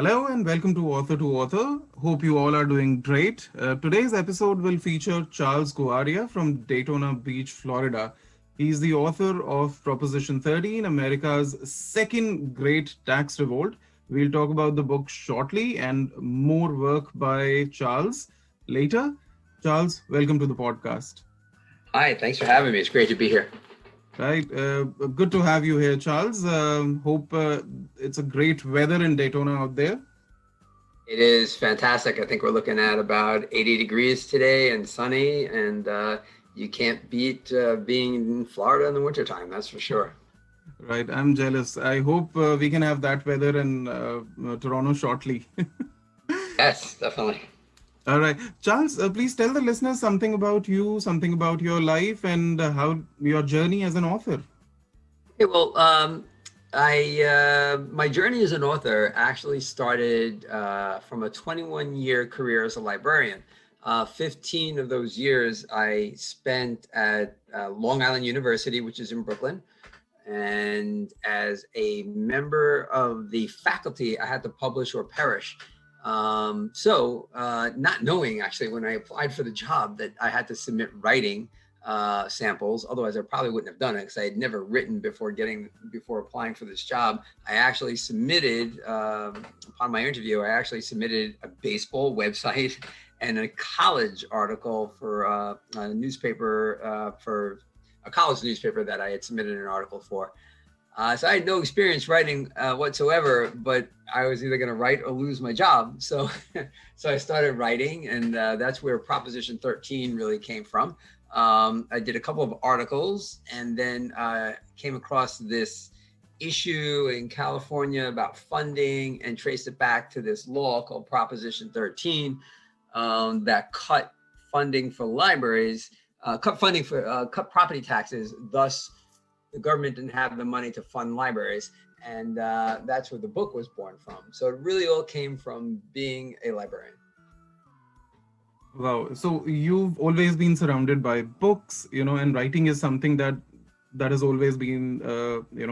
Hello and welcome to Author to Author. Hope you all are doing great. Today's episode will feature Charles Guarria from Daytona Beach, Florida. He's the author of Proposition 13, America's Second Great Tax Revolt. We'll talk about the book shortly and more work by Charles later. Charles, welcome to the podcast. Hi, thanks for having me. It's great to be here. Right. Good to have you here, Charles. Hope it's a great weather in Daytona out there. It is fantastic. I think we're looking at about 80 degrees today and sunny, and you can't beat being in Florida in the wintertime, that's for sure. Right. I'm jealous. I hope we can have that weather in Toronto shortly. Yes, definitely. All right. Charles, please tell the listeners something about you, something about your life and how your journey as an author. Okay, well, my journey as an author actually started from a 21-year career as a librarian. 15 of those years I spent at Long Island University, which is in Brooklyn. And as a member of the faculty, I had to publish or perish. Not knowing actually when I applied for the job that I had to submit writing samples, otherwise I probably wouldn't have done it because I had never written before applying for this job. I actually submitted, upon my interview, I actually submitted a baseball website and a college article for a newspaper, for a college newspaper that I had submitted an article for. So I had no experience writing whatsoever, but I was either going to write or lose my job. So I started writing, and that's where Proposition 13 really came from. I did a couple of articles and then came across this issue in California about funding and traced it back to this law called Proposition 13 that cut funding for libraries, cut property taxes, thus the government didn't have the money to fund libraries. And that's where the book was born from. So it really all came from being a librarian. Wow. So you've always been surrounded by books, and writing is something that has always been,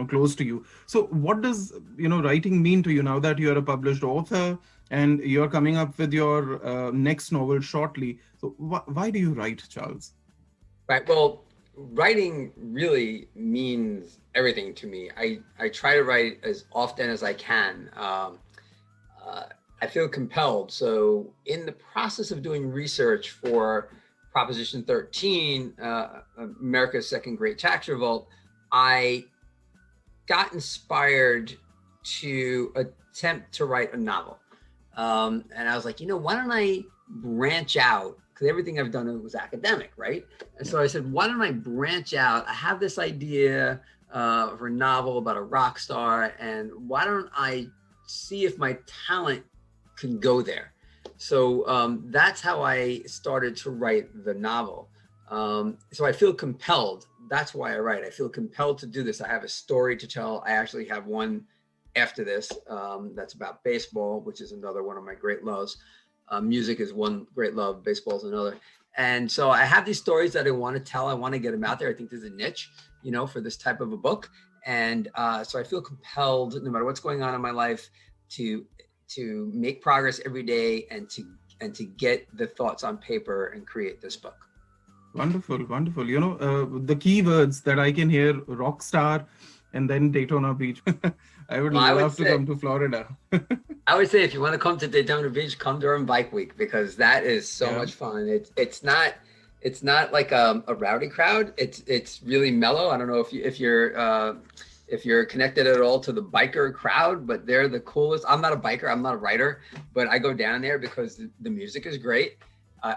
close to you. So what does, writing mean to you now that you're a published author and you're coming up with your next novel shortly? So why do you write, Charles? Right. Well, writing really means everything to me. I try to write as often as I can. I feel compelled. So in the process of doing research for Proposition 13, America's Second Great Tax Revolt, I got inspired to attempt to write a novel. And I was like, why don't I branch out? Because everything I've done was academic, right? And so I said, why don't I branch out? I have this idea for a novel about a rock star, and why don't I see if my talent can go there? So that's how I started to write the novel. So I feel compelled. That's why I write. I feel compelled to do this. I have a story to tell. I actually have one after this that's about baseball, which is another one of my great loves. Music is one great love, baseball is another. And so I have these stories that I want to tell. I want to get them out there. I think there's a niche, for this type of a book. And so I feel compelled, no matter what's going on in my life, to make progress every day and to get the thoughts on paper and create this book. Wonderful, wonderful. The keywords that I can hear: rock star and then Daytona Beach. I would love to come to Florida. I would say if you want to come to Daytona Beach, come during Bike Week, because that is so much fun. It's not like a rowdy crowd. It's really mellow. I don't know if you're connected at all to the biker crowd, but they're the coolest. I'm not a biker. I'm not a writer, but I go down there because the music is great.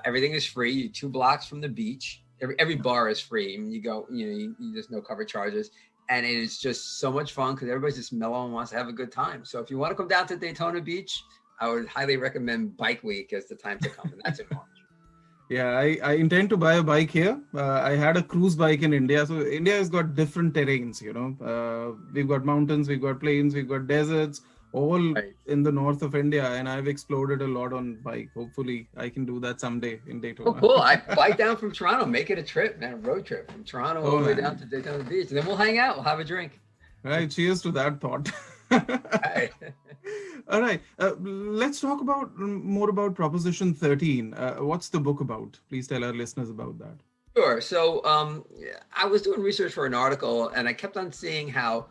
Everything is free. You're 2 blocks from the beach. Every bar is free. I mean, you go, there's no cover charges. And it is just so much fun because everybody's just mellow and wants to have a good time. So if you want to come down to Daytona Beach, I would highly recommend Bike Week as the time to come. And that's in March. Yeah, I intend to buy a bike here. I had a cruise bike in India. So India has got different terrains, We've got mountains, we've got plains, we've got deserts, all in the north of India. And I've explored a lot on bike. Hopefully I can do that someday in Daytona. Oh, cool. I bike down from Toronto, make it a trip, man, a road trip from Toronto all the way down to Daytona Beach. And then we'll hang out, we'll have a drink. Right. Cheers to that thought. Right. All right. Let's talk about more about Proposition 13. What's the book about? Please tell our listeners about that. Sure. So I was doing research for an article, and I kept on seeing how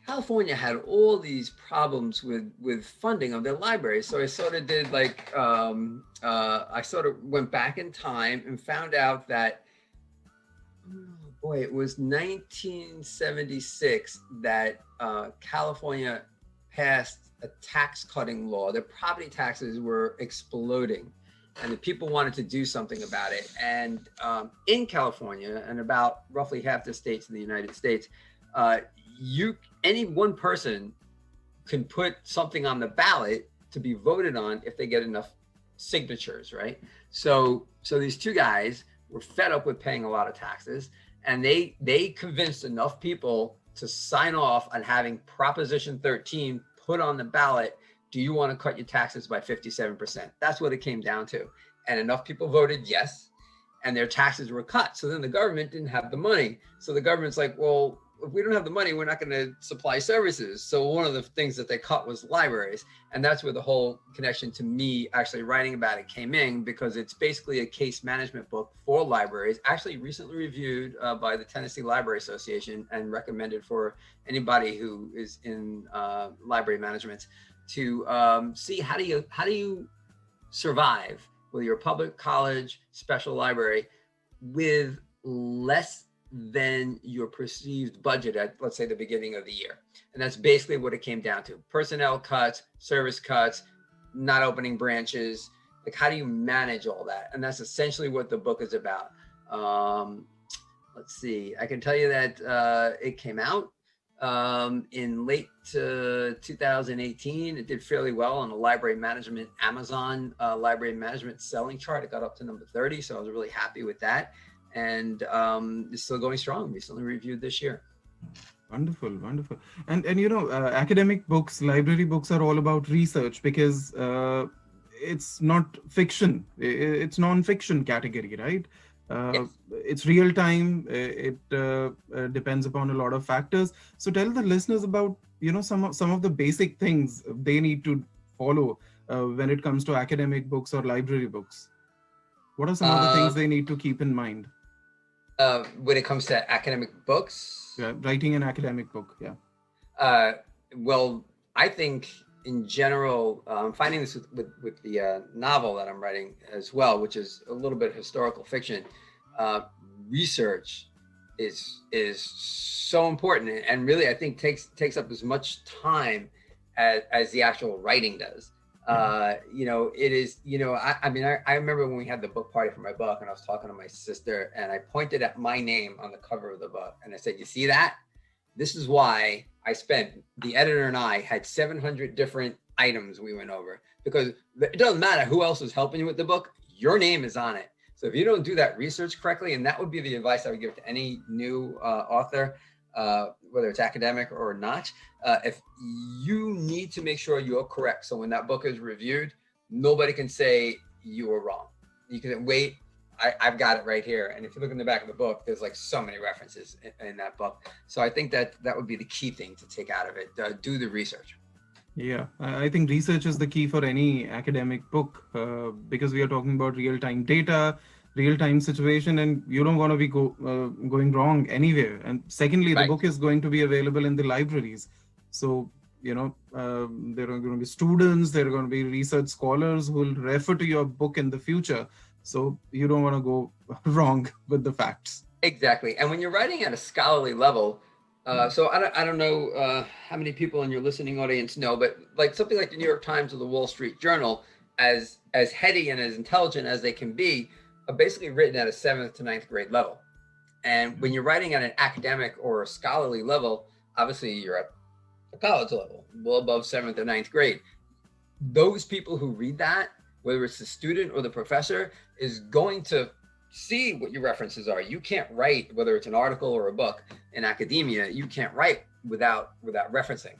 California had all these problems with funding of their libraries. So I sort of did like I sort of went back in time and found out that, oh boy, it was 1976 that California passed a tax cutting law. The property taxes were exploding, and the people wanted to do something about it. And in California, and about roughly half the states in the United States, any one person can put something on the ballot to be voted on if they get enough signatures, right? So these two guys were fed up with paying a lot of taxes, and they convinced enough people to sign off on having Proposition 13 put on the ballot. Do you want to cut your taxes by 57%? That's what it came down to. And enough people voted yes, and their taxes were cut. So then the government didn't have the money. So the government's like, well, if we don't have the money, we're not going to supply services. So one of the things that they cut was libraries. And that's where the whole connection to me actually writing about it came in, because it's basically a case management book for libraries, actually recently reviewed by the Tennessee Library Association and recommended for anybody who is in library management to see how do you survive, whether you're a public, college, special library, with less than your perceived budget at, let's say, the beginning of the year. And that's basically what it came down to. Personnel cuts, service cuts, not opening branches. Like, how do you manage all that? And that's essentially what the book is about. Let's see, I can tell you that it came out in late 2018. It did fairly well on the library management, Amazon library management selling chart. It got up to number 30. So I was really happy with that. And it's still going strong. Recently reviewed this year. Wonderful, wonderful. And academic books, library books are all about research, because it's not fiction. It's non-fiction category, right? Yes. It's real time. It depends upon a lot of factors. So tell the listeners about some of the basic things they need to follow when it comes to academic books or library books. What are some of the things they need to keep in mind? When it comes to academic books? Yeah, writing an academic book, yeah. Well, I think in general, I'm finding this with the novel that I'm writing as well, which is a little bit historical fiction. Research is so important, and really I think takes up as much time as the actual writing does. It is, I mean, I remember when we had the book party for my book, and I was talking to my sister, and I pointed at my name on the cover of the book, and I said, you see that? This is why the editor and I had 700 different items we went over, because it doesn't matter who else is helping you with the book, your name is on it. So if you don't do that research correctly, and that would be the advice I would give to any new author, whether it's academic or not, if you need to make sure you're correct. So when that book is reviewed, nobody can say you were wrong. You can wait, I've got it right here. And if you look in the back of the book, there's like so many references in that book. So I think that would be the key thing to take out of it. Do the research. Yeah, I think research is the key for any academic book, because we are talking about real-time data, real-time situation, and you don't want to be going wrong anywhere. And secondly, the book is going to be available in the libraries. So, there are going to be students, there are going to be research scholars who will refer to your book in the future. So you don't want to go wrong with the facts. Exactly. And when you're writing at a scholarly level, so I don't know how many people in your listening audience know, but like something like the New York Times or the Wall Street Journal, as heady and as intelligent as they can be, are basically written at a 7th to 9th grade level. And when you're writing at an academic or a scholarly level, obviously you're at a college level, well above 7th or 9th grade. Those people who read that, whether it's the student or the professor, is going to see what your references are. You can't write, whether it's an article or a book in academia, you can't write without referencing.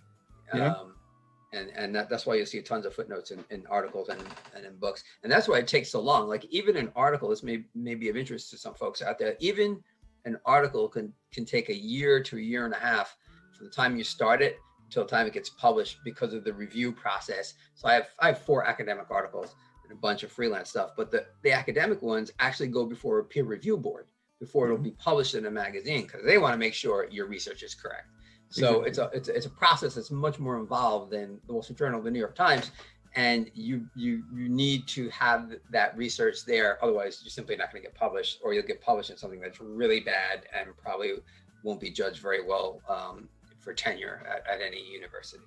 Yeah. And that's why you see tons of footnotes in articles and in books. And that's why it takes so long. Like even an article, this may be of interest to some folks out there, even an article can take a year to a year and a half from the time you start it until the time it gets published because of the review process. So I have 4 academic articles and a bunch of freelance stuff, but the academic ones actually go before a peer review board before it'll be published in a magazine, because they want to make sure your research is correct. So it's a process that's much more involved than the Wall Street Journal, the New York Times, and you need to have that research there. Otherwise, you're simply not going to get published, or you'll get published in something that's really bad and probably won't be judged very well for tenure at any university.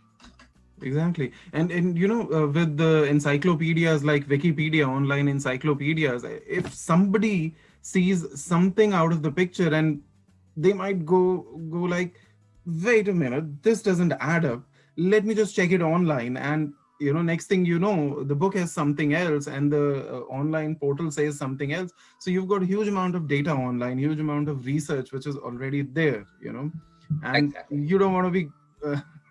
Exactly. And with the encyclopedias like Wikipedia, online encyclopedias, if somebody sees something out of the picture, and they might go like, wait a minute, this doesn't add up. Let me just check it online. And next thing you know, the book has something else, and the online portal says something else. So you've got a huge amount of data online, huge amount of research which is already there, and Exactly. you don't want to be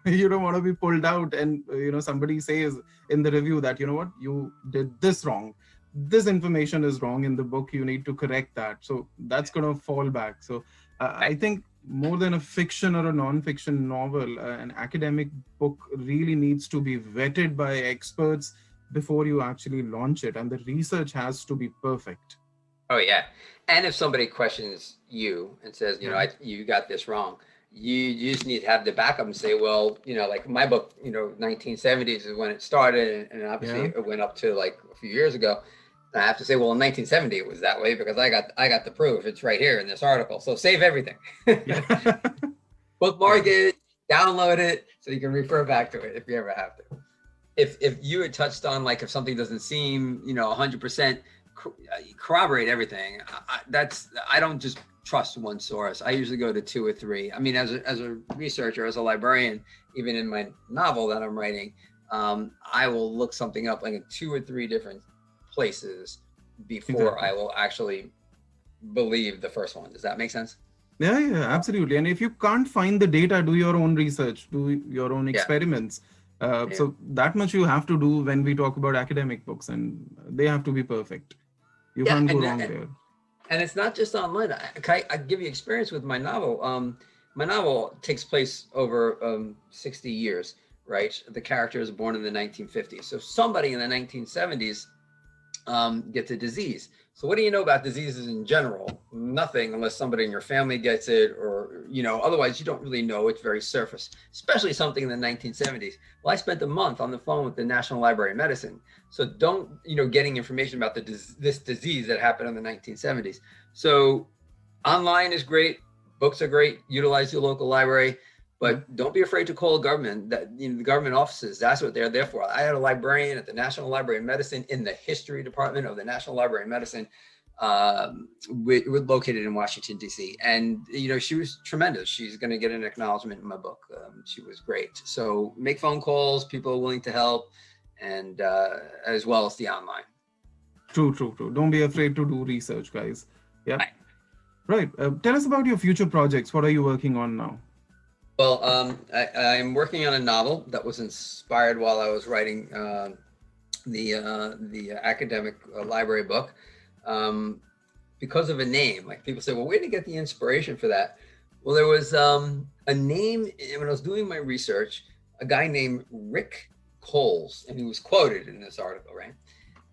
you don't want to be pulled out, and somebody says in the review that what, you did this wrong, this information is wrong in the book, you need to correct that. So that's going to fall back. So I think more than a fiction or a non-fiction novel, an academic book really needs to be vetted by experts before you actually launch it, and the research has to be perfect. Oh yeah, and if somebody questions you and says, you got this wrong, you just need to have the backup and say, well, like my book, 1970s is when it started, and obviously it went up to like a few years ago. I have to say, well, in 1970 it was that way because I got the proof. It's right here in this article. So save everything. Bookmark it, download it, so you can refer back to it if you ever have to. If you had touched on, like, if something doesn't seem 100%, corroborate everything. I don't just trust one source. I usually go to 2 or 3. I mean, as a researcher, as a librarian, even in my novel that I'm writing, I will look something up like in 2 or 3 different places before I will actually believe the first one. Does that make sense? Yeah, absolutely. And if you can't find the data, do your own research, do your own experiments. So that much you have to do when we talk about academic books, and they have to be perfect. You can't go wrong there. And it's not just online. I give you experience with my novel. My novel takes place over 60 years, right? The character is born in the 1950s. So somebody in the 1970s gets a disease. So what do you know about diseases in general? Nothing, unless somebody in your family gets it, or otherwise you don't really know. It's very surface, especially something in the 1970s. Well, I spent a month on the phone with the National Library of Medicine. So getting information about this disease that happened in the 1970s. So online is great, books are great, utilize your local library. But don't be afraid to call government. The government offices, that's what they're there for. I had a librarian at the National Library of Medicine in the history department of the National Library of Medicine, located in Washington, D.C. And, she was tremendous. She's going to get an acknowledgement in my book. She was great. So make phone calls. People are willing to help, and as well as the online. True. Don't be afraid to do research, guys. Yeah. Right. Tell us about your future projects. What are you working on now? Well, I'm working on a novel that was inspired while I was writing the academic library book, because of a name. Like, people say, well, where did you get the inspiration for that? Well, there was a name when I was doing my research, a guy named Rick Coles, and he was quoted in this article, right?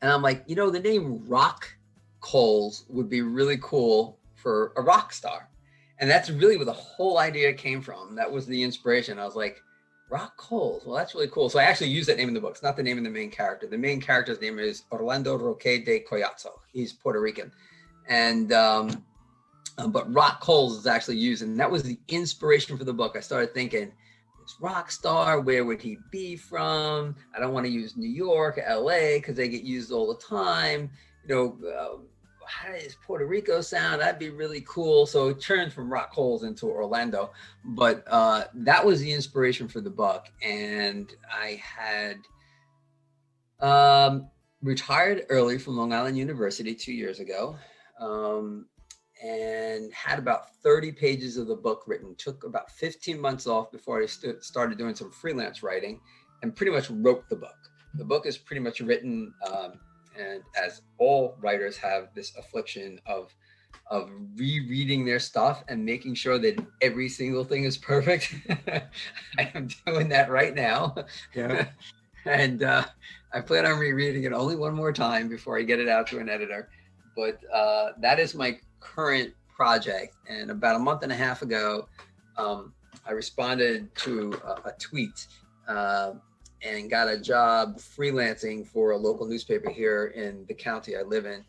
And I'm like, the name Rock Coles would be really cool for a rock star. And that's really where the whole idea came from. That was the inspiration. I was like, Rock Coles. Well, that's really cool. So I actually use that name in the book. It's not the name of the main character. The main character's name is Orlando Roque de Collazo. He's Puerto Rican. And but Rock Coles is actually used. And that was the inspiration for the book. I started thinking, this rock star, where would he be from? I don't want to use New York, LA, because they get used all the time. How does Puerto Rico sound? That'd be really cool. So it turned from Rock Coles into Orlando. But that was the inspiration for the book. And I had retired early from Long Island University 2 years ago, and had about 30 pages of the book written. Took about 15 months off before I started doing some freelance writing, and pretty much wrote the book. The book is pretty much written, and as all writers have this affliction of of rereading their stuff and making sure that every single thing is perfect. I am doing that right now. Yeah. And I plan on rereading it only one more time before I get it out to an editor. But that is my current project. And about a month and a half ago, I responded to a tweet and got a job freelancing for a local newspaper here in the county I live in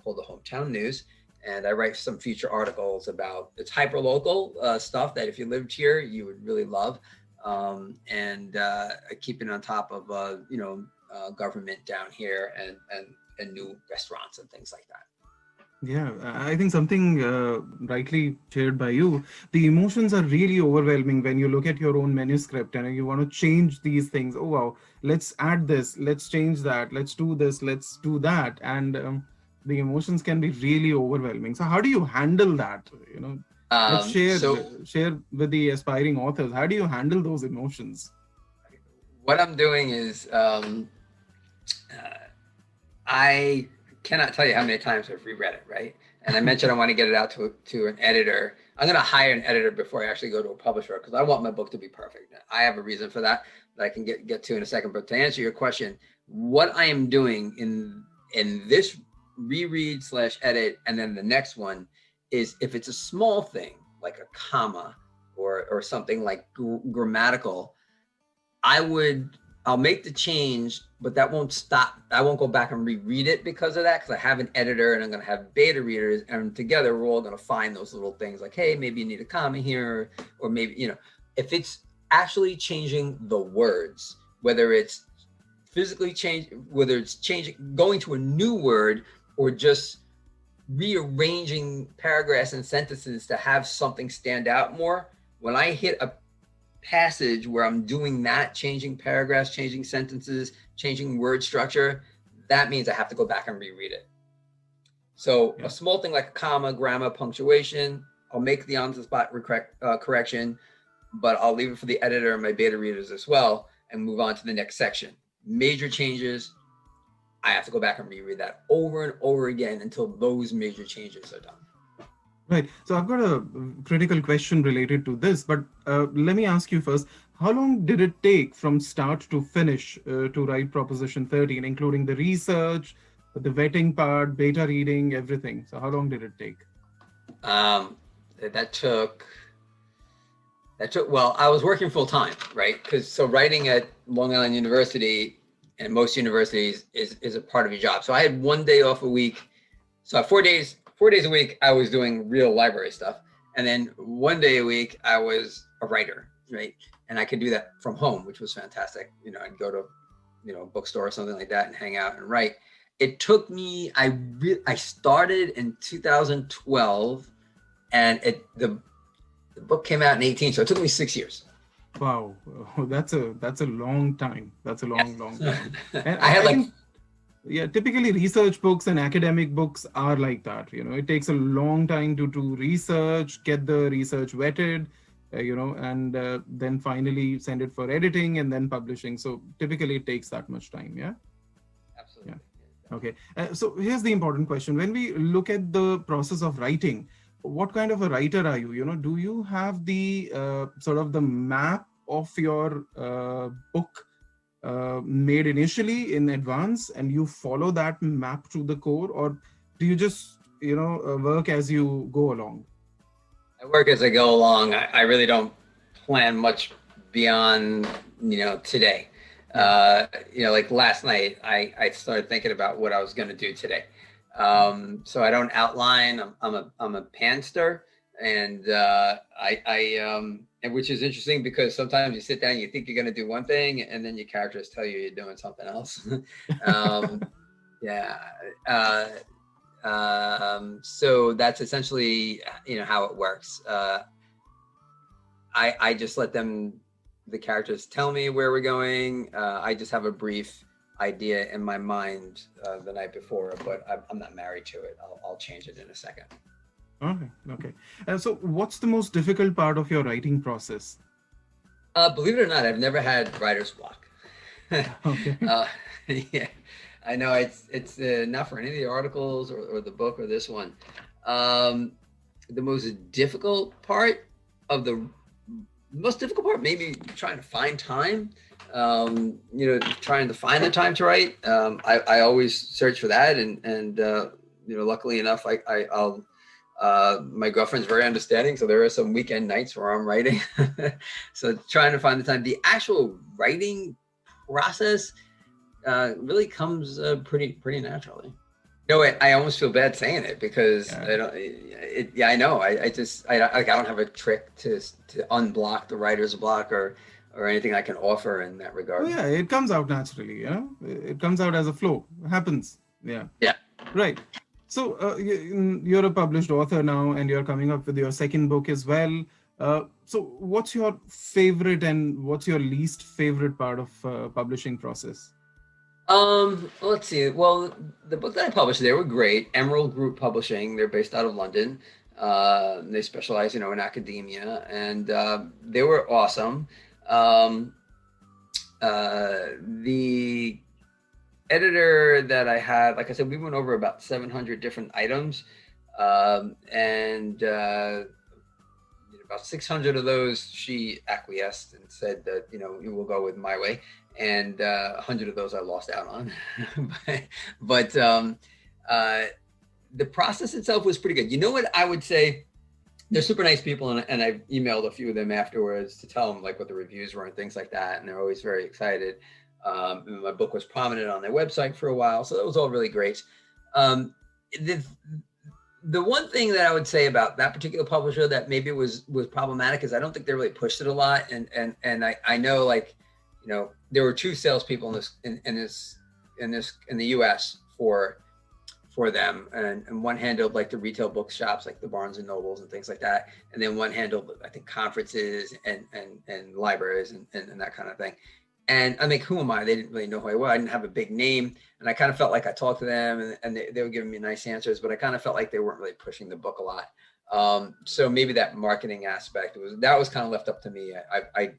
called the Hometown News. And I write some feature articles about it's hyper local stuff that if you lived here, you would really love. And keeping on top of, government down here and new restaurants and things like that. Yeah, I think something rightly shared by you. The emotions are really overwhelming when you look at your own manuscript and you want to change these things. Oh, wow, let's add this, let's change that, let's do this, let's do that. And the emotions can be really overwhelming. So how do you handle that? Let's share with the aspiring authors. How do you handle those emotions? What I'm doing is I cannot tell you how many times I've reread it, right? And I mentioned I want to get it out to an editor. I'm going to hire an editor before I actually go to a publisher because I want my book to be perfect. I have a reason for that I can get to in a second. But to answer your question, what I am doing in this reread / edit and then the next one is if it's a small thing like a comma or something like grammatical, I'll make the change, but that won't stop. I won't go back and reread it because of that, because I have an editor and I'm going to have beta readers, and together we're all going to find those little things like, hey, maybe you need a comma here, or maybe, if it's actually changing the words, whether it's physically whether it's changing, going to a new word, or just rearranging paragraphs and sentences to have something stand out more. When I hit a passage where I'm doing that, changing paragraphs, changing sentences, changing word structure, that means I have to go back and reread it. So a small thing like a comma, grammar, punctuation, I'll make the on-the-spot correction, but I'll leave it for the editor and my beta readers as well and move on to the next section. Major changes, I have to go back and reread that over and over again until those major changes are done. Right. So I've got a critical question related to this, but let me ask you first, how long did it take from start to finish to write Proposition 13, including the research, the vetting part, beta reading, everything? So how long did it take? That took, well, I was working full time, right? So writing at Long Island University and most universities is a part of your job. So I had 1 day off a week. So 4 days a week, I was doing real library stuff. And then 1 day a week, I was a writer, right? And I could do that from home, which was fantastic. I'd go to, a bookstore or something like that and hang out and write. It took me, I started in 2012 and the book came out in 2018. So it took me 6 years. Wow. That's a long time. That's a long time. And I had typically research books and academic books are like that. It takes a long time to do research, get the research vetted, and then finally send it for editing and then publishing. So typically it takes that much time. Yeah. Absolutely. Yeah. Okay. So here's the important question. When we look at the process of writing, what kind of a writer are you? Do you have the sort of the map of your book made initially in advance and you follow that map to the core, or do you just work as you go along? I work as I go along. I really don't plan much beyond today. Like last night I started thinking about what I was going to do today. So I don't outline. I'm a pantser, and and which is interesting because sometimes you sit down, you think you're going to do one thing, and then your characters tell you you're doing something else. So that's essentially how it works. I just let the characters tell me where we're going. I just have a brief idea in my mind the night before, but I'm not married to it. I'll change it in a second. Okay. So what's the most difficult part of your writing process? Believe it or not, I've never had writer's block. Okay. Yeah, I know it's not for any of the articles or the book or this one. The most difficult part of the most difficult part, maybe trying to find time. Trying to find the time to write. I always search for that, and luckily enough, I'll. My girlfriend's very understanding, so there are some weekend nights where I'm writing. So trying to find the time. The actual writing process really comes pretty naturally. No, I almost feel bad saying it because I don't. I know. I don't have a trick to unblock the writer's block or anything I can offer in that regard. Oh, yeah, it comes out naturally. It comes out as a flow. It happens. Yeah. Yeah. Right. So you're a published author now, and you're coming up with your second book as well. So what's your favorite and what's your least favorite part of publishing process? Let's see. Well, the book that I published, they were great. Emerald Group Publishing. They're based out of London. They specialize, in academia, and they were awesome. The editor that I had, like I said, we went over about 700 different items, and about 600 of those she acquiesced and said that you will go with my way, and 100 of those I lost out on. but the process itself was pretty good. You know what I would say? They're super nice people, and I've emailed a few of them afterwards to tell them like what the reviews were and things like that, and they're always very excited. My book was prominent on their website for a while, so that was all really great. The one thing that I would say about that particular publisher that maybe was problematic is I don't think they really pushed it a lot, and I know there were two salespeople in the U.S. for them, and one handled like the retail bookshops like the Barnes and Nobles and things like that, and then one handled I think conferences and libraries and that kind of thing. And I mean, who am I? They didn't really know who I was. I didn't have a big name, and I kind of felt like I talked to them, and they were giving me nice answers, but I kind of felt like they weren't really pushing the book a lot. So maybe that marketing aspect was kind of left up to me. I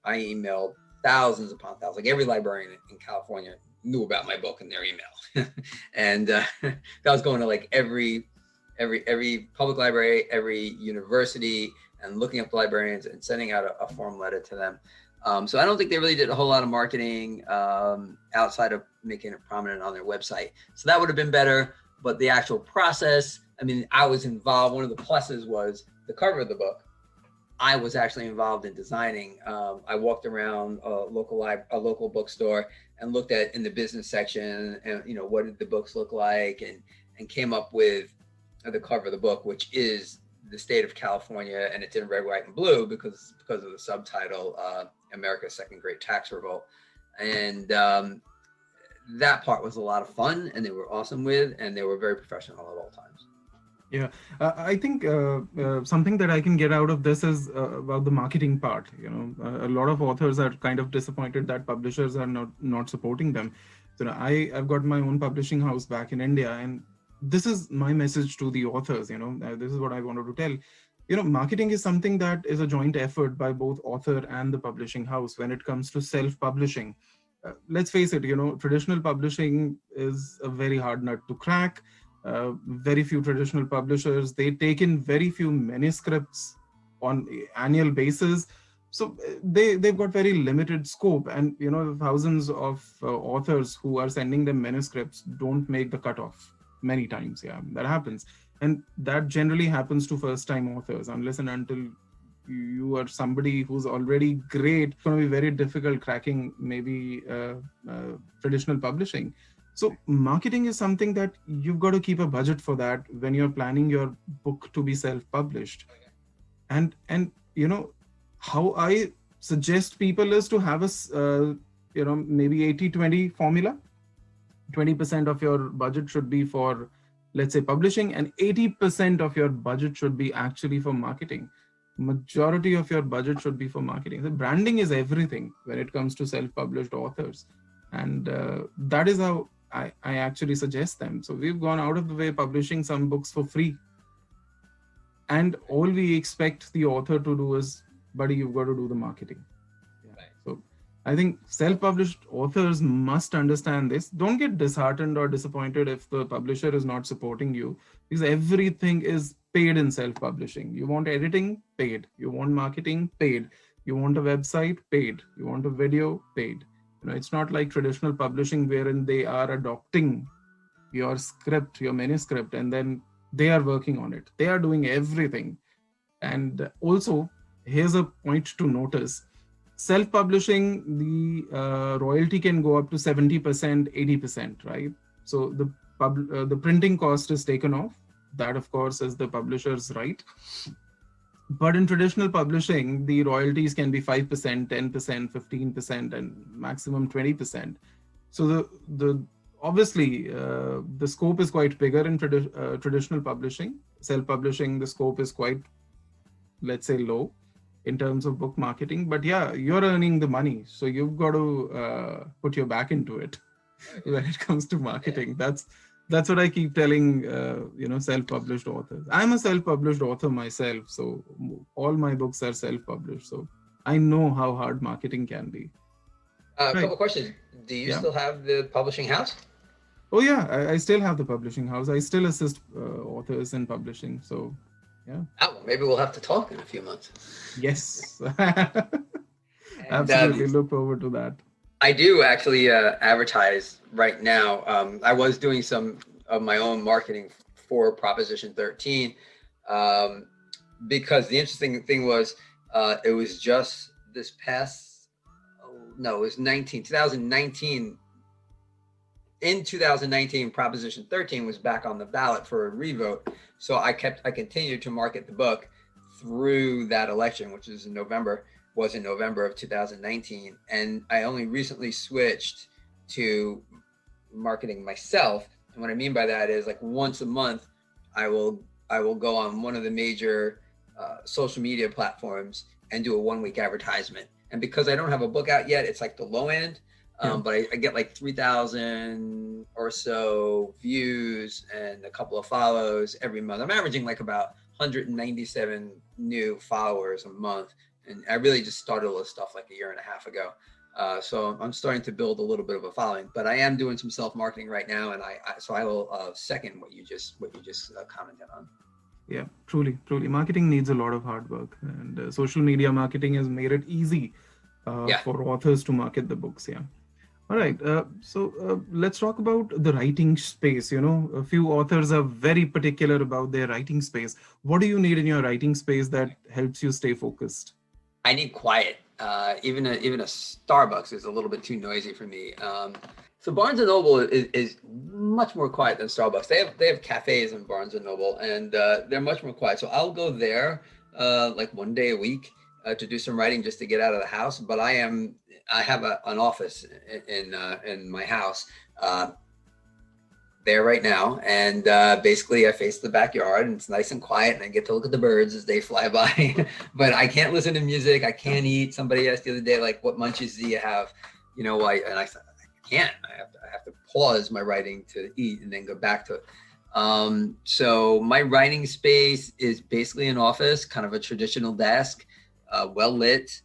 emailed thousands upon thousands, like every librarian in California knew about my book in their email, and that was going to like every public library, every university, and looking up the librarians and sending out a form letter to them. So I don't think they really did a whole lot of marketing outside of making it prominent on their website. So that would have been better. But the actual process, I mean, I was involved. One of the pluses was the cover of the book. I was actually involved in designing. I walked around a local bookstore and looked at in the business section, and what did the books look like, and came up with the cover of the book, which is the state of California, and it's in red, white, and blue because of the subtitle, America's Second Great Tax Revolt. And that part was a lot of fun, and they were awesome with, and they were very professional at all times. Yeah, I think something that I can get out of this is about the marketing part. A lot of authors are kind of disappointed that publishers are not supporting them. So I've got my own publishing house back in India, and this is my message to the authors. This is what I wanted to tell. Marketing is something that is a joint effort by both author and the publishing house when it comes to self-publishing. Let's face it, traditional publishing is a very hard nut to crack. Very few traditional publishers, they take in very few manuscripts on annual basis. So they've got very limited scope, and thousands of authors who are sending them manuscripts don't make the cutoff many times. Yeah, that happens. And that generally happens to first-time authors. Unless and until you are somebody who's already great, it's going to be very difficult cracking maybe traditional publishing. So marketing is something that you've got to keep a budget for that when you're planning your book to be self-published. And how I suggest people is to have a maybe 80-20 formula. 20% of your budget should be for, let's say, publishing, and 80% of your budget should be actually for marketing. Majority of your budget should be for marketing. The branding is everything when it comes to self-published authors. And that is how I actually suggest them. So we've gone out of the way publishing some books for free. And all we expect the author to do is, buddy, you've got to do the marketing. Yeah. Right. So I think self-published authors must understand this. Don't get disheartened or disappointed if the publisher is not supporting you, because everything is paid in self-publishing. You want editing, paid. You want marketing, paid. You want a website, paid. You want a video, paid. It's not like traditional publishing wherein they are adopting your script, your manuscript, and then they are working on it. They are doing everything. And also, here's a point to notice. Self-publishing, the royalty can go up to 70%, 80%, right? So the printing cost is taken off. That, of course, is the publisher's right. But in traditional publishing, the royalties can be 5%, 10%, 15%, and maximum 20%. So the obviously the scope is quite bigger in traditional publishing. Self-publishing, the scope is quite, let's say, low in terms of book marketing. But yeah, you're earning the money, so you've got to put your back into it when it comes to marketing. That's what I keep telling self-published authors. I'm a self-published author myself, so all my books are self-published. So I know how hard marketing can be. A couple questions. Do you still have the publishing house? Oh yeah, I still have the publishing house. I still assist authors in publishing. So yeah. Oh, well, maybe we'll have to talk in a few months. Yes. Absolutely. Look forward to that. I do actually advertise right now. I was doing some of my own marketing for Proposition 13 because the interesting thing was it was just this past, it was 2019. In 2019, Proposition 13 was back on the ballot for a revote. So I continued to market the book through that election, which was in November of 2019. And I only recently switched to marketing myself. And what I mean by that is, like, once a month, I will go on one of the major social media platforms and do a 1-week advertisement. And because I don't have a book out yet, it's like the low end. But I get like 3,000 or so views and a couple of follows every month. I'm averaging like about 197 new followers a month. And I really just started all this stuff like a year and a half ago. So I'm starting to build a little bit of a following, but I am doing some self-marketing right now. And I will second what you just commented on. Yeah, truly. Marketing needs a lot of hard work, and social media marketing has made it easy for authors to market the books. Yeah. All right. So let's talk about the writing space. A few authors are very particular about their writing space. What do you need in your writing space that helps you stay focused? I need quiet. Even a Starbucks is a little bit too noisy for me. So Barnes and Noble is much more quiet than Starbucks. They have cafes in Barnes and Noble, and they're much more quiet. So I'll go there like one day a week to do some writing just to get out of the house. But I have an office in my house there right now, and basically I face the backyard, and it's nice and quiet, and I get to look at the birds as they fly by. But I can't listen to music. I can't eat. Somebody asked the other day, like, what munchies do you have? And I said, I can't. I have to pause my writing to eat and then go back to it. So my writing space is basically an office, kind of a traditional desk, well lit,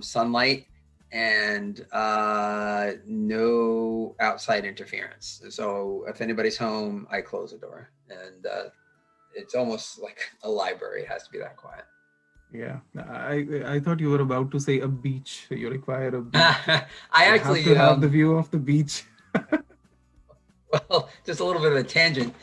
sunlight, and no outside interference. So if anybody's home, I close the door, and it's almost like a library. It has to be that quiet. Yeah, I thought you were about to say a beach. You require a beach. I actually have to have the view of the beach. Well, just a little bit of a tangent.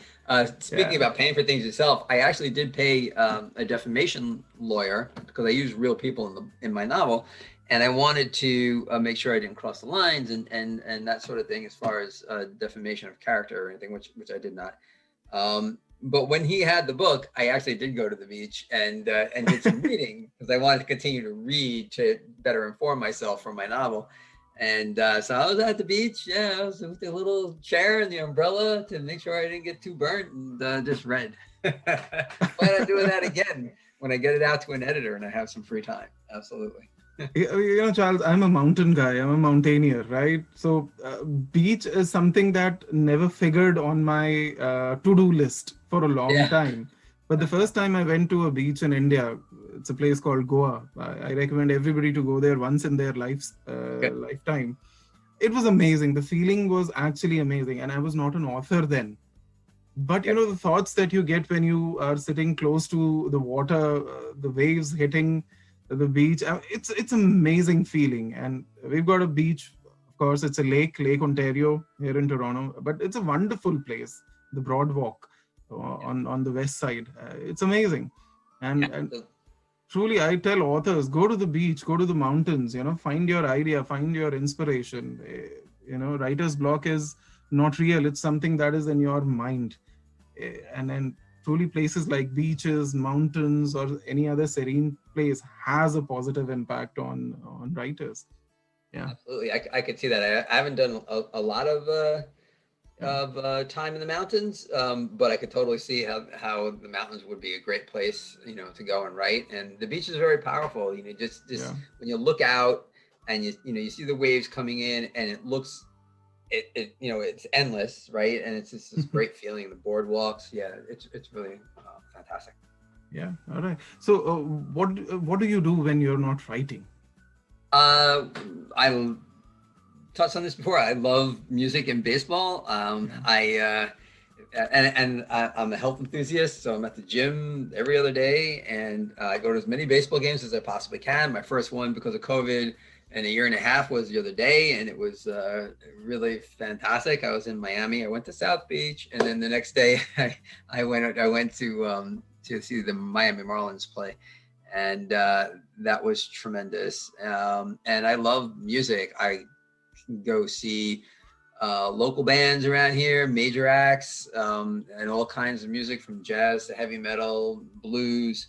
Speaking about paying for things yourself, I actually did pay a defamation lawyer because I use real people in my novel, and I wanted to make sure I didn't cross the lines and that sort of thing as far as defamation of character or anything, which I did not. But when he had the book, I actually did go to the beach and did some reading because I wanted to continue to read to better inform myself from my novel. And so I was at the beach. Yeah, I was with the little chair and the umbrella to make sure I didn't get too burnt, and just read. Plan on doing that again when I get it out to an editor and I have some free time. Absolutely. Charles, I'm a mountain guy. I'm a mountaineer, right? So beach is something that never figured on my to-do list for a long time. But the first time I went to a beach in India, it's a place called Goa. I recommend everybody to go there once in their Okay. lifetime. It was amazing. The feeling was actually amazing. And I was not an author then. But Okay. the thoughts that you get when you are sitting close to the water, the waves hitting the beach, it's amazing feeling. And we've got a beach, of course, it's a Lake Ontario here in Toronto, but it's a wonderful place, the Broadwalk on the west side. It's amazing. And Yeah. truly, I tell authors, go to the beach, go to the mountains, find your idea, find your inspiration. Writer's block is not real. It's something that is in your mind. And then truly places like beaches, mountains, or any other serene place has a positive impact on writers. Yeah. Absolutely. I could see that. I haven't done a lot of Yeah. time in the mountains, but I could totally see how the mountains would be a great place, to go and write. And the beach is very powerful. Just Yeah. when you look out and you see the waves coming in, and it looks it's endless, right? And it's just this great feeling. The boardwalks, yeah, it's really fantastic. Yeah. All right. So, what do you do when you're not writing? I touched on this before. I love music and baseball. I'm a health enthusiast, so I'm at the gym every other day, and I go to as many baseball games as I possibly can. My first one, because of COVID and a year and a half, was the other day, and it was really fantastic. I was in Miami. I went to South Beach, and then the next day I went to see the Miami Marlins play, and that was tremendous. And I love music. I can go see local bands around here, major acts, and all kinds of music, from jazz to heavy metal, blues.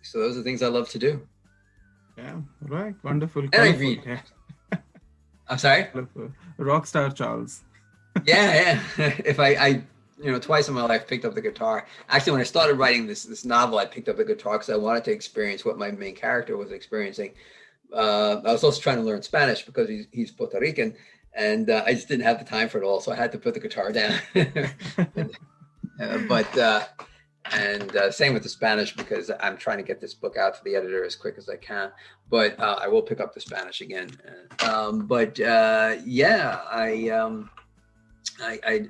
So those are things I love to do. Yeah. Right. Wonderful. And I Colorful. read. Yeah. I'm sorry? Colorful. Rockstar Charles. Yeah. If I twice in my life picked up the guitar. Actually, when I started writing this novel, I picked up the guitar because I wanted to experience what my main character was experiencing. I was also trying to learn Spanish because he's Puerto Rican, and I just didn't have the time for it all, so I had to put the guitar down. Same with the Spanish, because I'm trying to get this book out to the editor as quick as I can. But I will pick up the Spanish again. I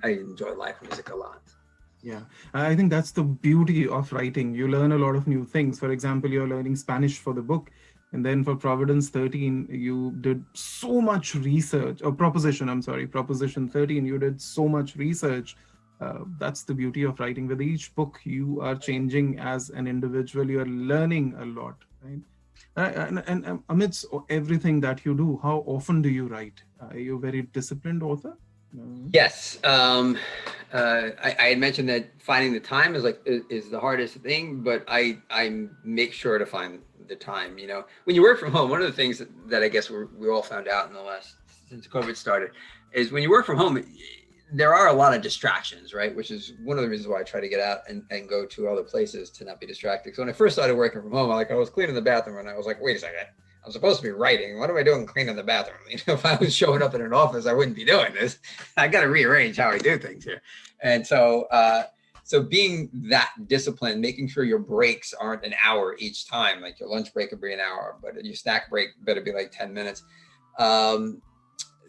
enjoy live music a lot. Yeah, I think that's the beauty of writing. You learn a lot of new things. For example, you're learning Spanish for the book. And then for Providence 13, you did so much research, or Proposition 13, you did so much research. That's the beauty of writing. With each book, you are changing as an individual. You're learning a lot, right? And amidst everything that you do, how often do you write? Are you a very disciplined author? Yes. I had mentioned that finding the time is the hardest thing, but I make sure to find the time. When you work from home, one of the things that I guess we all found out since COVID started, is when you work from home, there are a lot of distractions, right? Which is one of the reasons why I try to get out and go to other places to not be distracted. So when I first started working from home, I was cleaning the bathroom, and I was like, wait a second, I'm supposed to be writing. What am I doing cleaning the bathroom? If I was showing up in an office, I wouldn't be doing this. I got to rearrange how I do things here. And so being that disciplined, making sure your breaks aren't an hour each time, like your lunch break could be an hour, but your snack break better be like 10 minutes.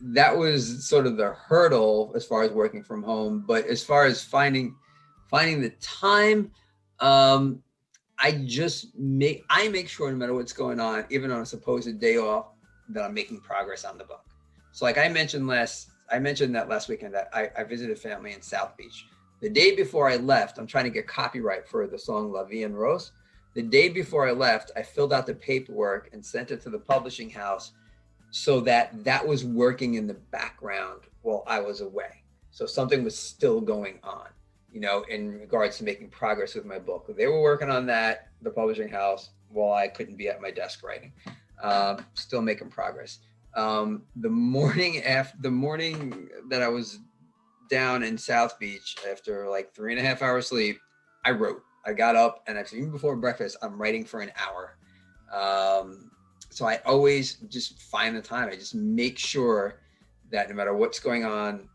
That was sort of the hurdle as far as working from home. But as far as finding the time, I make sure, no matter what's going on, even on a supposed day off, that I'm making progress on the book. So like I mentioned that last weekend, that I visited family in South Beach. The day before I left, I'm trying to get copyright for the song La Vie en Rose. The day before I left, I filled out the paperwork and sent it to the publishing house, so that was working in the background while I was away. So something was still going on, in regards to making progress with my book. They were working on that, the publishing house, while I couldn't be at my desk writing. Still making progress. The morning that I was down in South Beach, after like 3.5 hours sleep, I wrote. I got up, and even before breakfast, I'm writing for an hour. So I always just find the time. I just make sure that no matter what's going on,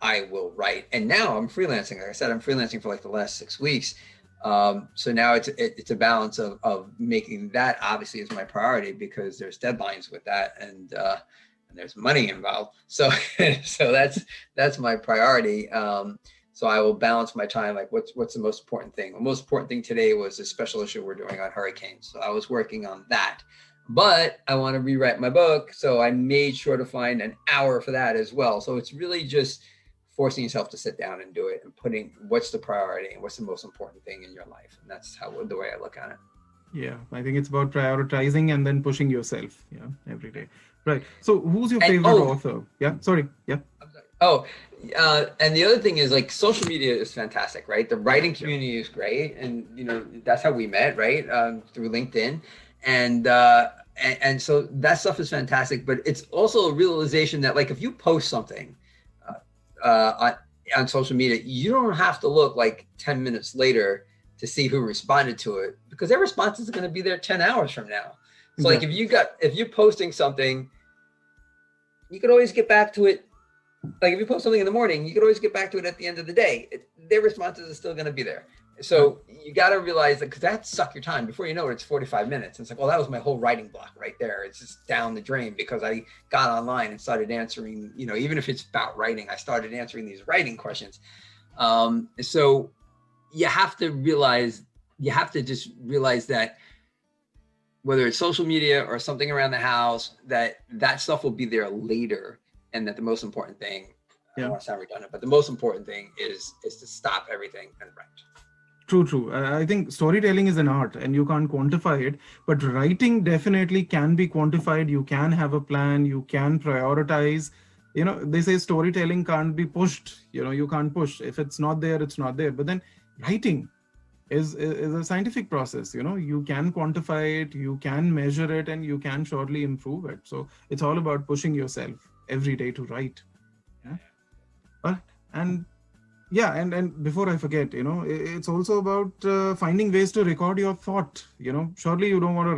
I will write. And now I'm freelancing. Like I said, I'm freelancing for like the last 6 weeks. So now it's a balance of making that obviously is my priority because there's deadlines with that and there's money involved. So so that's my priority. So I will balance my time. Like what's the most important thing? The most important thing today was a special issue we're doing on hurricanes. So I was working on that, but I want to rewrite my book. So I made sure to find an hour for that as well. So it's really just forcing yourself to sit down and do it and putting what's the priority and what's the most important thing in your life. And that's the way I look at it. Yeah, I think it's about prioritizing and then pushing yourself, every day. Right. So who's your favorite author? Yeah, sorry. Yeah. I'm sorry. And the other thing is like social media is fantastic, right? The writing community is great. And, that's how we met, right? Through LinkedIn. And so that stuff is fantastic, but it's also a realization that like, if you post something on social media, you don't have to look like 10 minutes later to see who responded to it because their response is going to be there 10 hours from now. So like if you're posting something, you could always get back to it. Like if you post something in the morning, you could always get back to it at the end of the day. Their responses are still going to be there. So you got to realize that because that suck your time. Before you know it, it's 45 minutes. And it's like, well, that was my whole writing block right there. It's just down the drain because I got online and started answering, even if it's about writing, I started answering these writing questions. So you have to just realize that whether it's social media or something around the house, that stuff will be there later. And that the most important thing, I don't want to sound redundant, but the most important thing is to stop everything and write. True. I think storytelling is an art and you can't quantify it, but writing definitely can be quantified. You can have a plan, you can prioritize. They say storytelling can't be pushed. You can't push. If it's not there, it's not there. But then writing is a scientific process. You can quantify it, you can measure it, and you can surely improve it. So it's all about pushing yourself every day to write. And before I forget, it's also about finding ways to record your thought. Surely you don't want to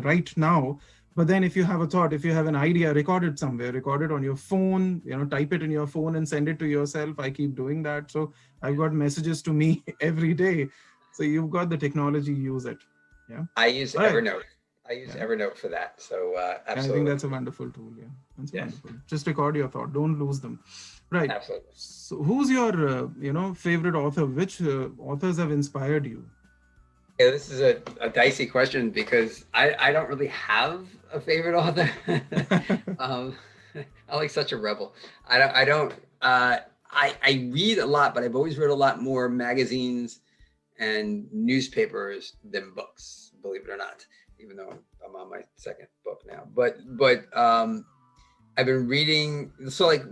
write now, but then if you have a thought, if you have an idea, record it somewhere, record it on your phone, type it in your phone and send it to yourself. I keep doing that. So I've got messages to me every day. So you've got the technology, use it. Yeah. I use Evernote. I use Evernote for that. So absolutely. I think that's a wonderful tool. Yeah, that's wonderful. Just record your thought. Don't lose them. Right. Absolutely. So who's your, favorite author? Which authors have inspired you? Yeah, this is a dicey question because I don't really have a favorite author. I'm like such a rebel. I read a lot, but I've always read a lot more magazines and newspapers than books, believe it or not, even though I'm on my second book now. But I've been reading, so like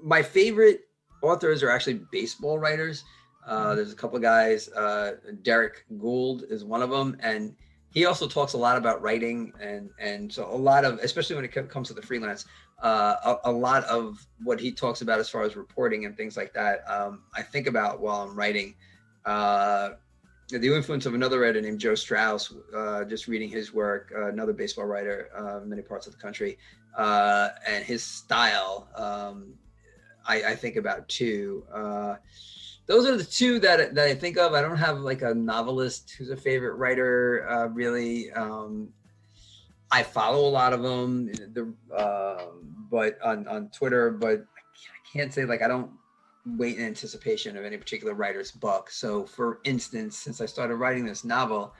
my favorite authors are actually baseball writers. There's a couple of guys, Derek Gould is one of them. And he also talks a lot about writing. And so a lot of, especially when it comes to the freelance, a lot of what he talks about as far as reporting and things like that, I think about while I'm writing. The influence of another writer named Joe Strauss, just reading his work, another baseball writer in many parts of the country, and his style, I think about too. Those are the two that I think of. I don't have like a novelist who's a favorite writer, really. I follow a lot of them, but on Twitter, but I can't say like I don't wait in anticipation of any particular writer's book. So for instance, since I started writing this novel,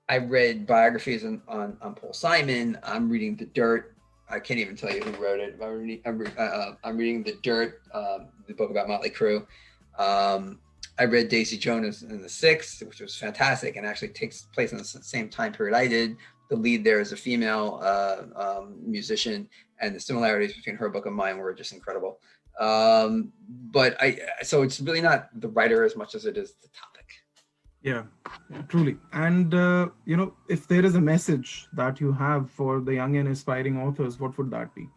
I read biographies on Paul Simon. I'm reading The Dirt. I can't even tell you who wrote it. I'm reading The Dirt, the book about Motley Crue. I read Daisy Jones and the Six, which was fantastic and actually takes place in the same time period I did. The lead there is a female musician, and the similarities between her book and mine were just incredible. So it's really not the writer as much as it is the topic. Yeah, truly. And, if there is a message that you have for the young and aspiring authors, what would that be?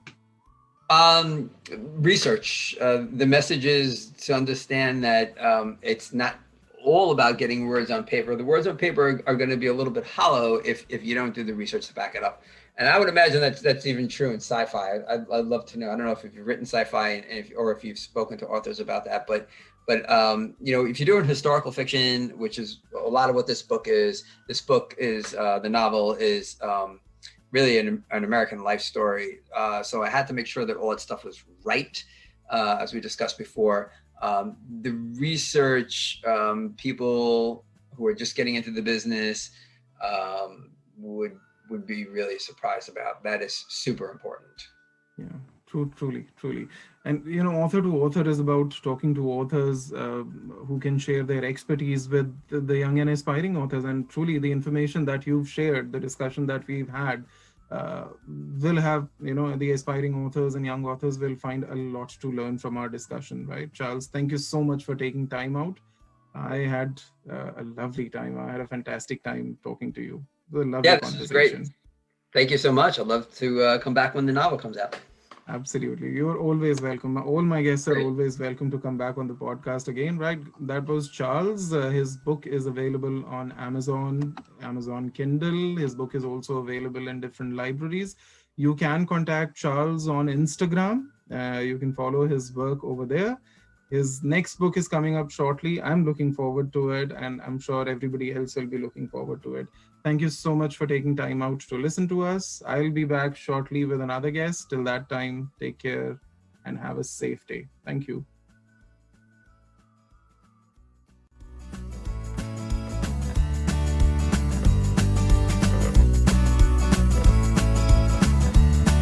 Research. The message is to understand that it's not all about getting words on paper. The words on paper are going to be a little bit hollow if you don't do the research to back it up. And I would imagine that's even true in sci-fi. I'd love to know. I don't know if you've written sci-fi or if you've spoken to authors about that, but But if you're doing historical fiction, which is a lot of what this book is, the novel is really an American life story. So I had to make sure that all that stuff was right, as we discussed before. The research, people who are just getting into the business would be really surprised about. That is super important. Yeah, truly. And author to author is about talking to authors who can share their expertise with the young and aspiring authors. And truly, the information that you've shared, the discussion that we've had, will have the aspiring authors and young authors will find a lot to learn from our discussion, right? Charles, thank you so much for taking time out. I had a lovely time. I had a fantastic time talking to you. It was a lovely This conversation. is great. Thank you so much. I'd love to come back when the novel comes out. Absolutely. You're always welcome. All my guests are always welcome to come back on the podcast again, right? That was Charles. His book is available on Amazon Kindle. His book is also available in different libraries. You can contact Charles on Instagram. You can follow his work over there. His next book is coming up shortly. I'm looking forward to it, and I'm sure everybody else will be looking forward to it. Thank you so much for taking time out to listen to us. I'll be back shortly with another guest. Till that time, take care and have a safe day. Thank you.